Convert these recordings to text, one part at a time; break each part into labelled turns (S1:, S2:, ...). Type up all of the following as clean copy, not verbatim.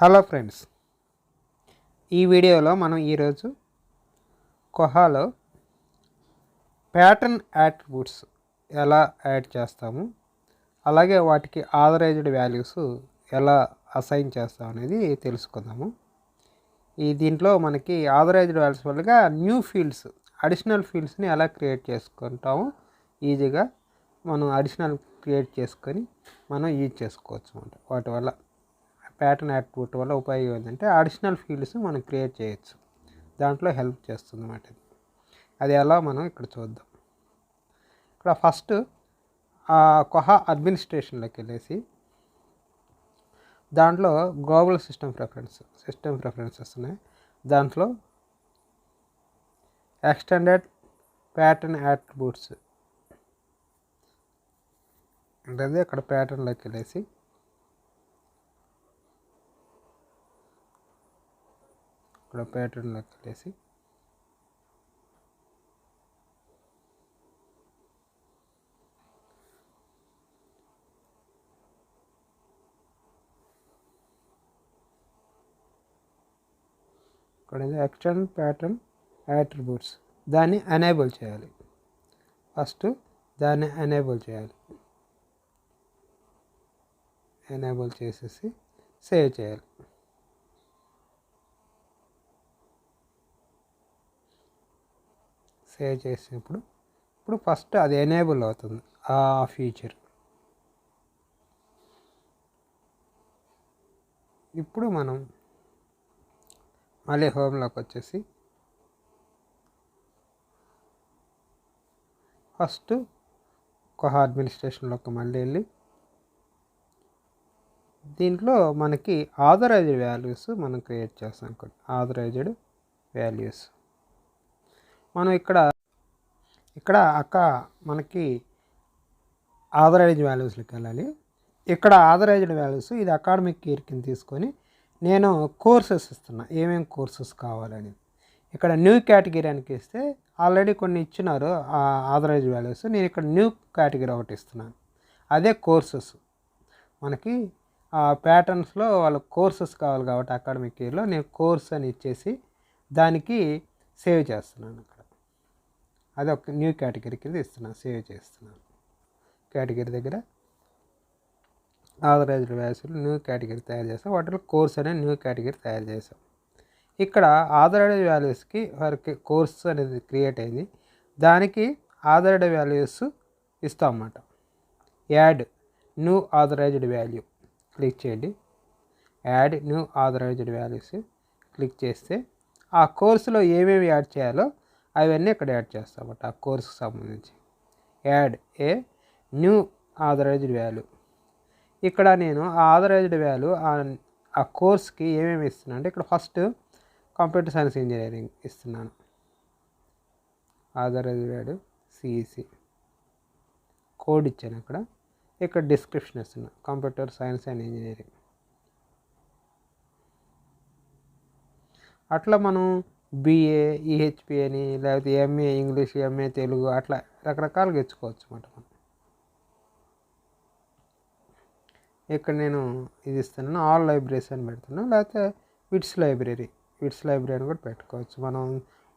S1: Hello friends, ఈ వీడియోలో మనం ఈరోజు కొహాలో ప్యాటర్న్ యాట్రిబ్యూట్స్ ఎలా యాడ్ చేస్తాము, అలాగే వాటికి ఆథరైజ్డ్ వాల్యూస్ ఎలా అసైన్ చేస్తాం అనేది తెలుసుకుందాము. దీంట్లో మనకి ఆథరైజ్డ్ వాల్యూస్ వల్లగా న్యూ ఫీల్డ్స్, అడిషనల్ ఫీల్డ్స్ని ఎలా క్రియేట్ చేసుకుంటాము. ఈజీగా మనం అడిషనల్ క్రియేట్ చేసుకొని మనం యూజ్ చేసుకోవచ్చు అన్నమాట. వాటి వల్ల ప్యాటర్న్ యాట్రిబ్యూట్ వల్ల ఉపయోగం ఏంటంటే అడిషనల్ ఫీల్డ్స్ మనం క్రియేట్ చేయొచ్చు, దాంట్లో హెల్ప్ చేస్తుంది అన్నమాట. అది ఎలా మనం ఇక్కడ చూద్దాం. ఇక్కడ ఫస్ట్ కొహా అడ్మినిస్ట్రేషన్లోకి వెళ్ళేసి దాంట్లో గ్లోబల్ సిస్టమ్ ప్రిఫరెన్సెస్ ఉన్నాయి. దాంట్లో ఎక్స్టెండెడ్ ప్యాటర్న్ యాట్రిబ్యూట్స్ అంటే అక్కడ ప్యాటర్న్లోకి వెళ్ళేసి ఇక్కడ ప్యాటర్న్లోకి వెళ్ళేసి ఇక్కడ ఎక్స్టెండ్ ప్యాటర్న్ యాట్రిబ్యూట్స్ దాన్ని ఎనేబుల్ చేయాలి. ఫస్ట్ దాన్ని ఎనేబుల్ చేయాలి. ఎనేబుల్ చేసేసి సేవ్ చేయాలి. సేవ్ చేసినప్పుడు ఇప్పుడు ఫస్ట్ అది ఎనేబుల్ అవుతుంది ఆ ఫీచర్. ఇప్పుడు మనం మళ్ళీ హోమ్లోకి వచ్చేసి ఫస్ట్ కొహా అడ్మినిస్ట్రేషన్లోకి మళ్ళీ వెళ్ళి దీంట్లో మనకి ఆథరైజ్డ్ వాల్యూస్ మనం క్రియేట్ చేస్తాం. ఆథరైజ్డ్ వాల్యూస్ మనం ఇక్కడ మనకి ఆథరైజ్డ్ వాల్యూస్లోకి వెళ్ళాలి. ఇక్కడ ఆథరైజ్డ్ వాల్యూస్ ఇది అకాడమిక్ ఇయర్ కింద తీసుకొని నేను కోర్సెస్ ఇస్తున్నా, ఏమేమి కోర్సెస్ కావాలని. ఇక్కడ న్యూ కేటగిరీ అని ఇస్తే ఆల్రెడీ కొన్ని ఇచ్చినారు ఆథరైజ్డ్ వాల్యూస్. నేను ఇక్కడ న్యూ కేటగిరీ ఒకటి ఇస్తున్నాను, అదే కోర్సెస్. మనకి ప్యాటర్న్స్లో వాళ్ళ కోర్సెస్ కావాలి కాబట్టి అకాడమిక్ ఇయర్లో నేను కోర్స్ అని ఇచ్చేసి దానికి సేవ్ చేస్తున్నాను. అక్కడ అది ఒక న్యూ కేటగిరీ కింద ఇస్తున్నాను, సేవ్ చేస్తున్నాను. కేటగిరీ దగ్గర ఆథరైజ్డ్ వాల్యూస్లో న్యూ కేటగిరీ తయారు చేస్తాం, వాటిలో కోర్స్ అనే న్యూ కేటగిరీ తయారు చేసాం. ఇక్కడ ఆథరైజ్డ్ వాల్యూస్కి వారికి కోర్స్ అనేది క్రియేట్ అయింది, దానికి ఆథరైజ్డ్ వాల్యూస్ ఇస్తాం అన్నమాట. Add new authorised value click చేయండి. Add new authorised values click చేస్తే ఆ కోర్సులో ఏమేమి యాడ్ చేయాలో అవన్నీ ఇక్కడ యాడ్ చేస్తామన్నమాట. ఆ కోర్సుకు సంబంధించి add a new authorised value. ఇక్కడ నేను ఆ ఆథరైజ్డ్ వాల్యూ ఆ కోర్స్కి ఏమేమి ఇస్తున్నాను అంటే ఇక్కడ ఫస్ట్ కంప్యూటర్ సైన్స్ ఇంజనీరింగ్ ఇస్తున్నాను, ఆథరైజ్డ్ వాల్యూ సిఈసి కోడ్ ఇచ్చాను. ఇక్కడ డిస్క్రిప్షన్ ఇస్తున్నాను, కంప్యూటర్ సైన్స్ అండ్ ఇంజనీరింగ్. అట్లా మనం బిఏ ఈహెచ్పి అని లేకపోతే ఎంఏ ఇంగ్లీష్, ఎంఏ తెలుగు అట్లా రకరకాలుగా ఇచ్చుకోవచ్చు అన్నమాట. మనం ఇక్కడ నేను ఇది ఇస్తున్నాను, ఆల్ లైబ్రరీస్ అని పెడుతున్నాను, లేకపోతే విట్స్ లైబ్రరీ అని కూడా పెట్టుకోవచ్చు. మనం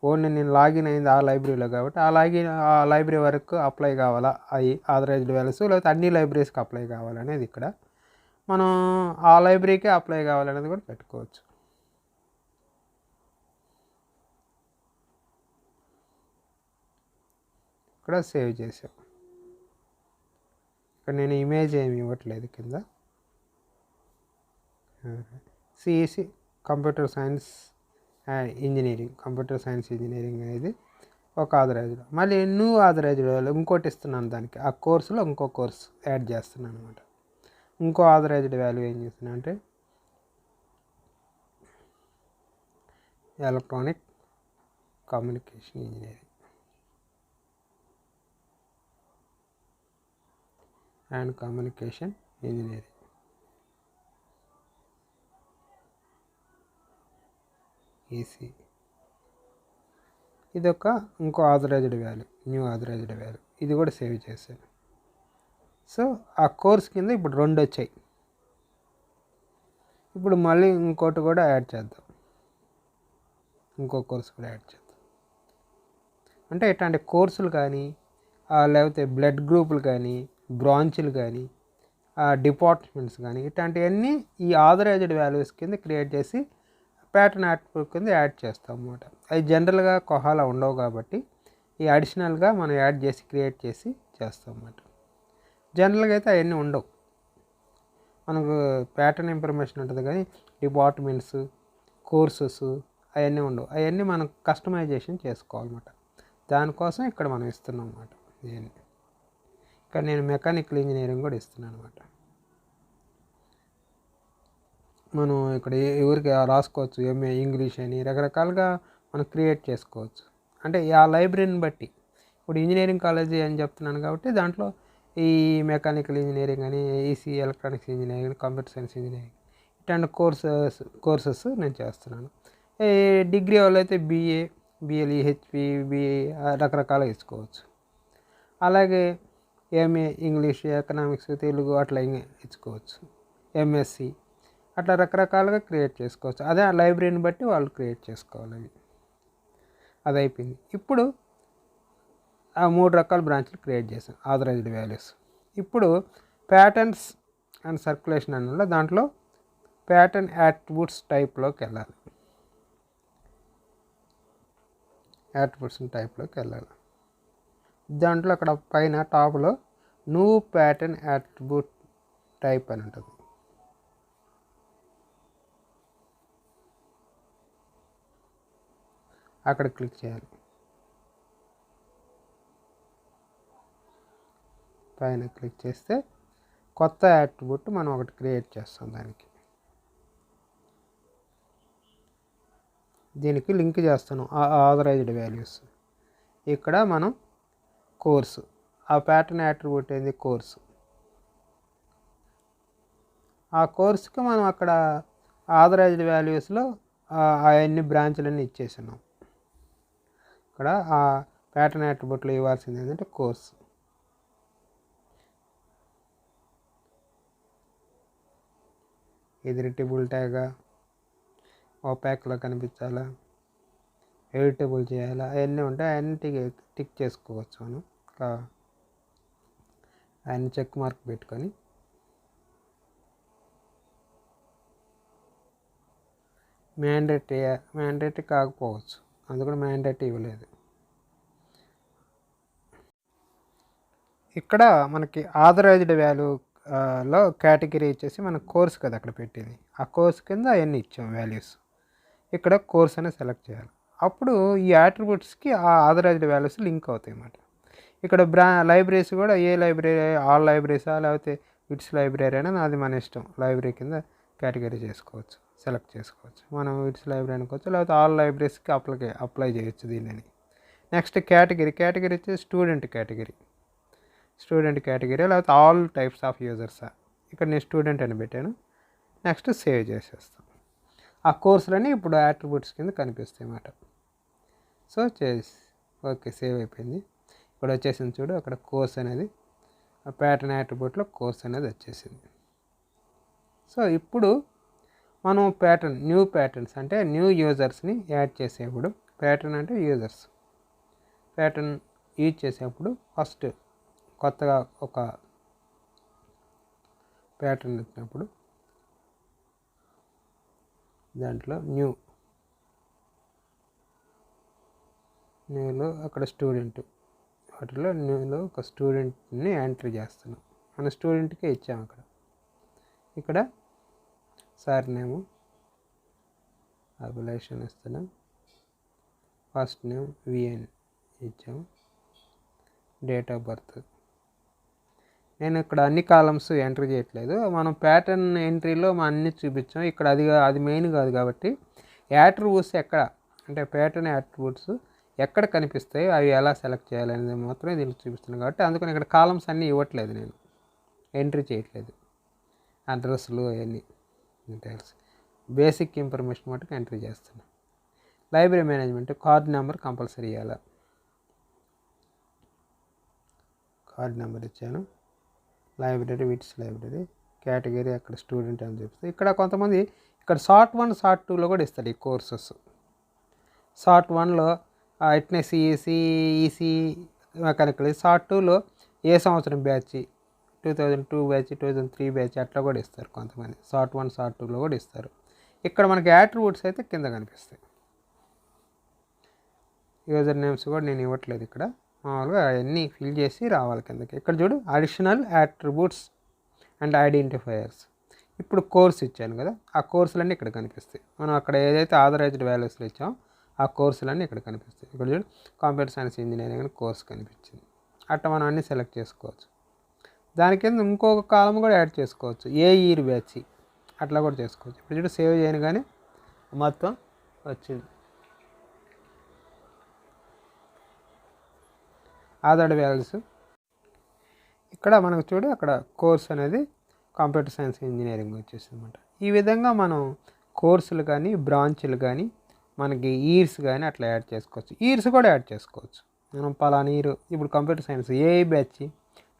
S1: ఓన్లీ నేను లాగిన్ అయింది ఆ లైబ్రరీలో కాబట్టి ఆ లైబ్రరీ వరకు అప్లై కావాలా అవి ఆథరైజ్డ్ వాల్యూస్, లేకపోతే అన్ని లైబ్రరీస్కి అప్లై కావాలనేది ఇక్కడ మనం ఆ లైబ్రరీకే అప్లై కావాలనేది కూడా పెట్టుకోవచ్చు. ఇక్కడ సేవ్ చేసాం. ఇక్కడ నేను ఇమేజ్ ఏమి ఇవ్వట్లేదు. కింద సిఈసి కంప్యూటర్ సైన్స్ ఇంజనీరింగ్ అనేది ఒక ఆథరైజ్డ్. మళ్ళీ న్యూ ఆథరైజ్డ్ వాల్యూ ఇంకోటి ఇస్తున్నాను, దానికి ఆ కోర్సులో ఇంకో కోర్స్ యాడ్ చేస్తున్నాను అనమాట. ఇంకో ఆథరైజ్డ్ వాల్యూ ఏం చేస్తున్నా అంటే electronic communication engineering and communication engineering EC. ఇదొక ఇంకో authorised value, new authorised value. ఇది కూడా సేవ్ చేశాను. సో ఆ కోర్స్ కింద ఇప్పుడు 2 వచ్చాయి. ఇప్పుడు మళ్ళీ ఇంకోటి కూడా యాడ్ చేద్దాం, ఇంకో కోర్సు కూడా యాడ్ చేద్దాం. అంటే ఇట్లాంటి కోర్సులు కానీ లేకపోతే బ్లడ్ గ్రూపులు కానీ బ్రాంచులు కానీ డిపార్ట్మెంట్స్ కానీ ఇట్లాంటివన్నీ ఈ ఆథరైజ్డ్ వాల్యూస్ కింద క్రియేట్ చేసి ప్యాటర్న్ యాట్రిబ్యూట్ కింద యాడ్ చేస్తాం అన్నమాట. అవి జనరల్గా కొహాలో ఉండవు కాబట్టి ఈ అడిషనల్గా మనం యాడ్ చేసి క్రియేట్ చేసి చేస్తాం అన్నమాట. జనరల్గా అయితే అవన్నీ ఉండవు, మనకు ప్యాటర్న్ ఇన్ఫర్మేషన్ ఉంటుంది కానీ డిపార్ట్మెంట్స్ కోర్సెస్ అవన్నీ ఉండవు. అవన్నీ మనం కస్టమైజేషన్ చేసుకోవాలన్నమాట. దానికోసం ఇక్కడ మనం ఇస్తున్నాం అన్నమాట. దీన్ని ఇక్కడ నేను మెకానికల్ ఇంజనీరింగ్ కూడా ఇస్తున్నాను అనమాట. మనం ఇక్కడ ఎవరికి రాసుకోవచ్చు, ఎంఏ ఇంగ్లీష్ అని రకరకాలుగా మనం క్రియేట్ చేసుకోవచ్చు. అంటే ఆ లైబ్రరీని బట్టి ఇప్పుడు ఇంజనీరింగ్ కాలేజీ అని చెప్తున్నాను కాబట్టి దాంట్లో ఈ మెకానికల్ ఇంజనీరింగ్ అని, EC electronics engineering, computer science engineering ఇట్లాంటి కోర్సెస్ నేను చేస్తున్నాను. డిగ్రీ వాళ్ళు అయితే బిఎల్ఈ, హెచ్పి, బిఏ రకరకాలుగా ఇచ్చుకోవచ్చు. అలాగే ఎంఏ ఇంగ్లీష్, ఎకనామిక్స్, తెలుగు అట్లా ఇచ్చుకోవచ్చు. ఎంఎస్సి అట్లా రకరకాలుగా క్రియేట్ చేసుకోవచ్చు. అదే ఆ లైబ్రరీని బట్టి వాళ్ళు క్రియేట్ చేసుకోవాలి. అది అయిపోయింది. ఇప్పుడు ఆ 3 రకాల బ్రాంచ్లు క్రియేట్ చేసాం ఆథరైజ్డ్ వాల్యూస్. ఇప్పుడు ప్యాటర్న్స్ అండ్ సర్క్యులేషన్ అన్న దాంట్లో ప్యాటర్న్ యాట్రిబ్యూట్స్ టైప్లోకి వెళ్ళాలి. దాంట్లో అక్కడ పైన టాప్లో న్యూ ప్యాటర్న్ యాట్రిబ్యూట్ టైప్ అని ఉంటుంది. అక్కడ క్లిక్ చేయాలి. పైన క్లిక్ చేస్తే కొత్త యాట్రిబ్యూట్ మనం ఒకటి క్రియేట్ చేస్తాం. దీనికి లింక్ చేస్తాను ఆథరైజ్డ్ వాల్యూస్. ఇక్కడ మనం కోర్సు, ఆ ప్యాటర్న్ యాట్రిబ్యూట్ ఏంది కోర్సు. ఆ కోర్సుకి మనం అక్కడ ఆథరైజ్డ్ వాల్యూస్లో అవన్నీ బ్రాంచ్లన్నీ ఇచ్చేసాను. ఇక్కడ ఆ ప్యాటర్న్ యాట్రిబ్యూట్లో ఇవ్వాల్సింది ఏంటంటే కోర్సు. ఇది రిటబుల్ ట్యాగా, ఓపాక్లో కనిపించాలా, ఎడిటబుల్ చేయాలా, అవన్నీ ఉంటాయి. అవన్నీ టిక్ చేసుకోవచ్చు మనం. అవన్నీ చెక్ మార్క్ పెట్టుకొని మ్యాండేటరీ కాకపోవచ్చు, అందుకని మ్యాండేటరీ ఇవ్వలేదు. ఇక్కడ మనకి ఆథరైజ్డ్ వాల్యూలో కేటగిరీ ఇచ్చేసి మన కోర్స్ కదా అక్కడ పెట్టింది, ఆ కోర్స్ కింద అవన్నీ ఇచ్చాం వాల్యూస్. ఇక్కడ కోర్స్ అనేది సెలెక్ట్ చేయాలి. అప్పుడు ఈ యాట్రిబ్యూట్స్కి ఆ ఆథరైజ్డ్ వాల్యూస్ లింక్ అవుతాయి అన్నమాట. ఇక్కడ లైబ్రరీస్ కూడా ఏ లైబ్రరీ, ఆల్ లైబ్రరీసా లేకపోతే విట్స్ లైబ్రరీ అయినా అది మన ఇష్టం. లైబ్రరీ కింద కేటగిరీ చేసుకోవచ్చు, సెలెక్ట్ చేసుకోవచ్చు. మనం విట్స్ లైబ్రరీ అనుకోవచ్చు, లేకపోతే ఆల్ లైబ్రరీస్కి అప్లై చేయొచ్చు దీనిని. నెక్స్ట్ కేటగిరీ వచ్చి స్టూడెంట్ కేటగిరీ లేకపోతే ఆల్ టైప్స్ ఆఫ్ యూజర్సా. ఇక్కడ నేను స్టూడెంట్ అని పెట్టాను. నెక్స్ట్ సేవ్ చేసేస్తాం. ఆ కోర్సులన్నీ ఇప్పుడు యాట్రిబ్యూట్స్ కింద కనిపిస్తాయి అన్నమాట. సో ఓకే, సేవ్ అయిపోయింది. ఇప్పుడు వచ్చేసింది చూడు, అక్కడ కోర్స్ అనేది ఆ ప్యాటర్న్ యాట్రిబ్యూట్లో కోర్స్ అనేది వచ్చేసింది. సో ఇప్పుడు మనం న్యూ ప్యాటర్న్స్ అంటే న్యూ యూజర్స్ని యాడ్ చేసేప్పుడు, ప్యాటర్న్ అంటే యూజర్స్, ప్యాటర్న్ యూజ్ చేసేప్పుడు ఫస్ట్ కొత్తగా ఒక ప్యాటర్న్ వచ్చినప్పుడు దాంట్లో న్యూలో అక్కడ స్టూడెంట్, వాటిలో న్యూలో ఒక స్టూడెంట్ని ఎంట్రీ చేస్తున్నాం. మన స్టూడెంట్కే ఇచ్చాము. ఇక్కడ సార్ నేము అభిలాషన్ ఇస్తున్నాం, ఫస్ట్ నేమ్ విఎన్ ఇచ్చాము, డేట్ ఆఫ్ బర్త్. నేను ఇక్కడ అన్ని కాలమ్స్ ఎంటర్ చేయట్లేదు, మనం ప్యాటర్న్ ఎంట్రీలో మనం అన్ని చూపించాం. ఇక్కడ అది మెయిన్ కాదు కాబట్టి యాట్రిబ్యూట్స్ ఎక్కడ అంటే ప్యాటర్న్ యాట్రిబ్యూట్స్ ఎక్కడ కనిపిస్తాయి, అవి ఎలా సెలెక్ట్ చేయాలనేది మాత్రమే దీనికి చూపిస్తున్నాను. కాబట్టి అందుకని ఇక్కడ కాలమ్స్ అన్నీ ఇవ్వట్లేదు, నేను ఎంట్రీ చేయట్లేదు. అడ్రస్లు అవన్నీ డీటెయిల్స్, బేసిక్ ఇన్ఫర్మేషన్ మటుకు ఎంట్రీ చేస్తున్నాను. Library management card number compulsory ఇవ్వాలి. కార్డ్ నెంబర్ ఇచ్చాను. లైబ్రరీ విట్స్ లైబ్రరీ, కేటగిరీ అక్కడ స్టూడెంట్ అని చెప్తే ఇక్కడ కొంతమంది ఇక్కడ షార్ట్ 1 షార్ట్ 2లో కూడా ఇస్తాడు ఈ కోర్సెస్. షార్ట్ 1లో ఇట్నే సిఈసి ఈసీ మెకానికల్, షార్ట్ 2లో ఏ సంవత్సరం బ్యాచ్ 2002 బ్యాచ్ 2003 బ్యాచ్ అట్లా కూడా ఇస్తారు కొంతమంది. షార్ట్ 1 షార్ట్ 2లో కూడా ఇస్తారు. ఇక్కడ మనకి యాట్రిబ్యూట్స్ అయితే కింద కనిపిస్తాయి. యూజర్ నేమ్స్ కూడా నేను ఇవ్వట్లేదు ఇక్కడ, మామూలుగా అవన్నీ ఫిల్ చేసి రావాలి కిందకి. ఇక్కడ చూడు అడిషనల్ యాట్రిబ్యూట్స్ అండ్ ఐడెంటిఫైయర్స్. ఇప్పుడు కోర్స్ ఇచ్చాను కదా, ఆ కోర్సులన్నీ ఇక్కడ కనిపిస్తాయి. మనం అక్కడ ఏదైతే ఆథరైజ్డ్ వాల్యూస్లో ఇచ్చామో ఆ కోర్సులన్నీ ఇక్కడ కనిపిస్తాయి. ఇక్కడ చూడు కంప్యూటర్ సైన్స్ ఇంజనీరింగ్ అని కోర్స్ కనిపించింది. అట్లా మనం అన్నీ సెలెక్ట్ చేసుకోవచ్చు. దాని కింద ఇంకొక కాలం కూడా యాడ్ చేసుకోవచ్చు, ఏ ఇయర్ బ్యాచ్ అట్లా కూడా చేసుకోవచ్చు. ఇప్పుడు చూడు సేవ్ చేయను కానీ మొత్తం వచ్చింది. ఆధార్ వాల్యూస్ ఇక్కడ మనకు చూడు అక్కడ కోర్స్ అనేది కంప్యూటర్ సైన్స్ ఇంజనీరింగ్ వచ్చేసింది అనమాట. ఈ విధంగా మనం కోర్సులు కానీ బ్రాంచ్లు కానీ మనకి ఇయర్స్ కానీ అట్లా యాడ్ చేసుకోవచ్చు. ఇయర్స్ కూడా యాడ్ చేసుకోవచ్చు. మనం పలానా ఇయర్ ఇప్పుడు కంప్యూటర్ సైన్స్ ఏ బ్యాచ్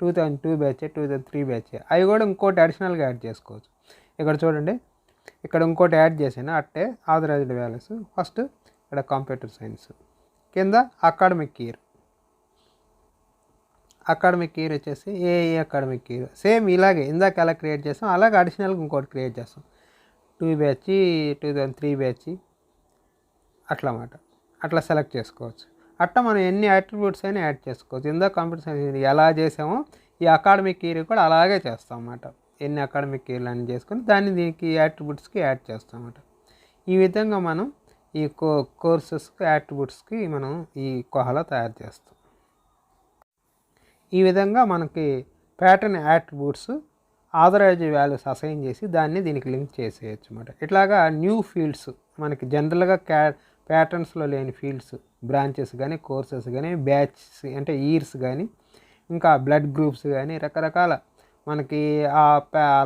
S1: 2002 బ్యాచ్ 2003 బ్యాచ్ అవి కూడా ఇంకోటి అడిషనల్గా యాడ్ చేసుకోవచ్చు. ఇక్కడ చూడండి ఇక్కడ ఇంకోటి యాడ్ చేసాను అట్టే ఆథరైజ్డ్ వాల్యూస్. ఫస్ట్ ఇక్కడ కంప్యూటర్ సైన్స్ కింద అకాడమిక్ ఇయర్ వచ్చేసి ఏ అకాడమిక్ ఇయర్ సేమ్ ఇలాగే ఇందాక ఎలా క్రియేట్ చేస్తాం అలాగే అడిషనల్గా ఇంకోటి క్రియేట్ చేస్తాం. 2 బ్యాచ్ 2003 బ్యాచ్ అట్లా అన్నమాట. అట్లా సెలెక్ట్ చేసుకోవచ్చు. అట్లా మనం ఎన్ని యాట్రిబ్యూట్స్ అయినా యాడ్ చేసుకోవచ్చు. ఇందాక కంప్యూటర్ సైన్స్ ఎలా చేసామో ఈ అకాడమిక్ ఇయర్ కూడా అలాగే చేస్తాం అన్నమాట. ఎన్ని అకాడమిక్ ఇయర్లు అని చేసుకొని దాన్ని దీనికి యాట్రిబ్యూట్స్కి యాడ్ చేస్తాం అన్నమాట. ఈ విధంగా మనం ఈ కోర్సెస్కి యాట్రిబ్యూట్స్కి మనం ఈ కోహాలో తయారు చేస్తాం. ఈ విధంగా మనకి pattern attributes authorised values assign చేసి దాన్ని దీనికి లింక్ చేసేయచ్చు అన్నమాట. ఇట్లాగా న్యూ ఫీల్డ్స్ మనకి జనరల్గా ప్యాటర్న్స్లో లేని ఫీల్డ్స్ బ్రాంచెస్ కానీ కోర్సెస్ కానీ బ్యాచెస్ అంటే ఇయర్స్ కానీ ఇంకా బ్లడ్ గ్రూప్స్ కానీ రకరకాల మనకి ఆ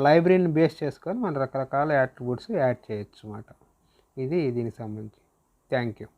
S1: లైబ్రరీని బేస్ చేసుకొని మనం రకరకాల యాట్రిబ్యూట్స్ యాడ్ చేయొచ్చు అన్నమాట. ఇది దీనికి సంబంధించి. Thank you.